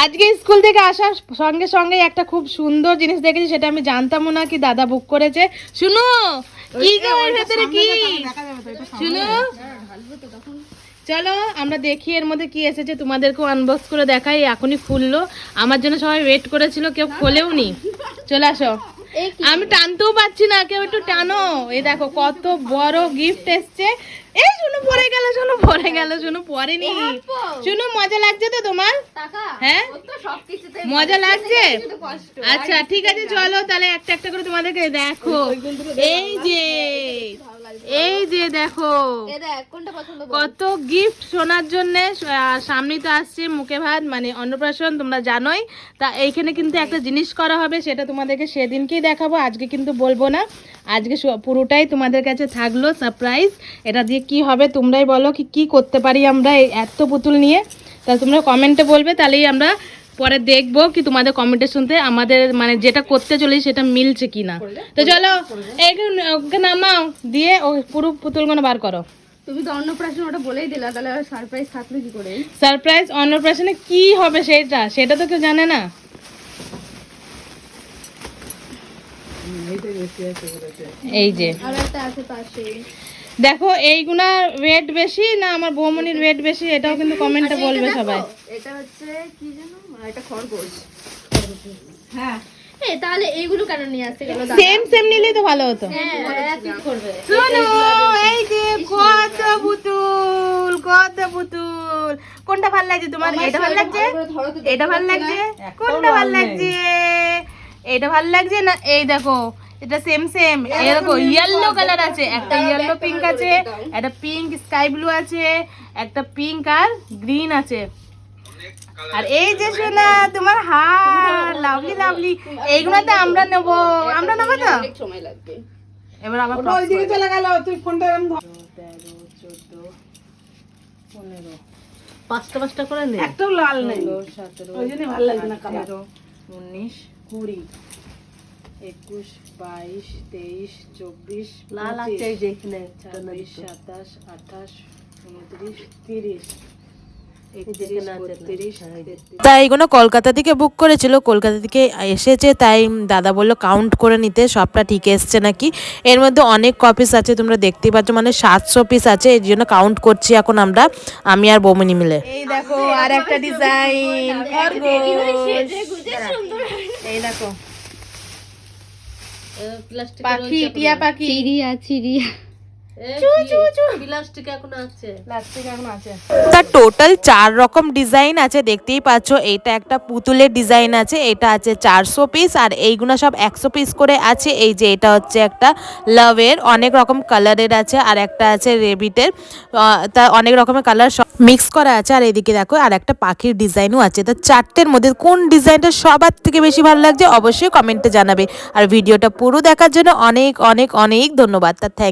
আজকে স্কুল থেকে আসার সঙ্গে সঙ্গে একটা খুব সুন্দর জিনিস দেখেছি, সেটা আমি জানতামও না কি দাদা বুক করেছে। শুনো কি গো এর ভেতরে কি, শুনো চলো আমরা দেখি এর মধ্যে কি এসেছে, তোমাদেরকেও আনবক্স করে দেখাই। এখনই খুললো, আমার জন্য সবাই ওয়েট করেছিল, কেউ খোলেও নি। চলে আসো, আমি টানতেও পারছি না, কেউ একটু টানো। এই দেখো কত বড় গিফট এসছে। এই শুনো পড়ে গেল, শুনো পড়ে গেল, শুনো পড়েনি। শুনো মজা লাগছে তো তোমার? হ্যাঁ মজা লাগছে। আচ্ছা ঠিক আছে চলো তাহলে একটা একটা করে তোমাদেরকে দেখো। এই যে এই যে দেখো কত গিফট শোনার জন্য। সামনেই তো আসছে মুখে ভাত মানে অন্নপ্রাশন, তোমরা জানোই। তা এইখানে কিন্তু একটা জিনিস করা হবে, সেটা তোমাদেরকে সেদিনকেই দেখাবো, আজকে কিন্তু বলবো না। আজকে পুরোটাই তোমাদের কাছে থাকলো সারপ্রাইজ। এটা দিয়ে কি হবে তোমরাই বলো, কি করতে পারি আমরা এত পুতুল নিয়ে। তা তোমরা কমেন্টে বলবে, তাহলেই আমরা পরে দেখবো কি তোমাদের কমেন্টে শুনতে আমাদের মানে যেটা করতে চলেছি সেটা মিলছে কিনা। তো চলো ওকে নামাও, দিয়ে ও পুরো পুতুলগুলো বার করো। তুমি তো অন্নপ্রাশন ওটা বলেই দিলা, তাহলে সারপ্রাইজ থাকলো কি করে? সারপ্রাইজ অন্নপ্রাশনে কি হবে সেটা তো কেউ জানে না। এই যে আর একটা আছে পাশে, দেখো এইগুলা ওয়েট বেশি না আমার বৌমনির ওয়েট বেশি, এটাও কিন্তু কমেন্টে বলবে সবাই। এটা হচ্ছে কি জানো, এটা খরগোশ। হ্যাঁ তাহলে এইগুলো কেন নিয়ে আসতে গেল? সেম সেম নিলেই তো ভালো হতো। শোনো এই যে কত পুতুল, কত পুতুল। কোনটা ভালো লাগছে তোমার? এটা ভালো লাগছে, এটা ভালো লাগছে, কোনটা ভালো লাগছে? এটা ভালো লাগছে না? এই দেখো এটা সেম সেম, এরকম ইয়েলো কালার আছে, একটা ইয়েলো পিঙ্ক আছে, একটা পিঙ্ক স্কাই ব্লু আছে, একটা পিঙ্ক আর গ্রিন আছে। আর এই যে শোনা তোমার হার লাভলি লাভলি, এইগুলোতে আমরা নেবো, আমরা নেবো তো। সময় লাগবে এবার আবার ওইদিকে চলে গেল, তুই ফোনটা 13, 14, 15 পাঁচটা পাঁচটা করে নে। একটাও লাল নেই, 17, ওই জন্য ভালো লাগছে না কালার। 19, 20, 21, 22, 23, 24, লাল আছে এই যে এখানে 26, 27, 28, 29, 30, তাই এগুলো কলকাতা থেকে বুক করেছিল, কলকাতা থেকে এসেছে, তাই দাদা বললো কাউন্ট করে নিতে সবটা ঠিক এসছে নাকি। এর মধ্যে অনেক কপিস আছে, তোমরা দেখতেই পাচ্ছ, মানে 700 পিস আছে, এই জন্য কাউন্ট করছি এখন আমরা, আমি আর বৌমনি মিলে। এই দেখো আর একটা ডিজাইন এই দেখো পাখি, টিয়া পাখি, চিড়িয়া চিড়িয়া প্লাস্টিক এখন আছে। তার টোটাল 4 রকম ডিজাইন আছে, দেখতেই পাচ্ছ। এইটা একটা পুতুলের ডিজাইন আছে, এটা আছে 400 পিস, আর এইগুলো সব 100 পিস করে আছে। এই যে এটা হচ্ছে একটা লাভের, অনেক রকম কালারের আছে, আর একটা আছে রেবিটের, তা অনেক রকমের কালার সব মিক্স করা আছে। আর এদিকে দেখো আর একটা পাখির ডিজাইনও আছে। তা 4টের মধ্যে কোন ডিজাইনটা সবার থেকে বেশি ভালো লাগছে অবশ্যই কমেন্টে জানাবে। আর ভিডিওটা পুরো দেখার জন্য অনেক অনেক অনেক ধন্যবাদ। তার থ্যাংক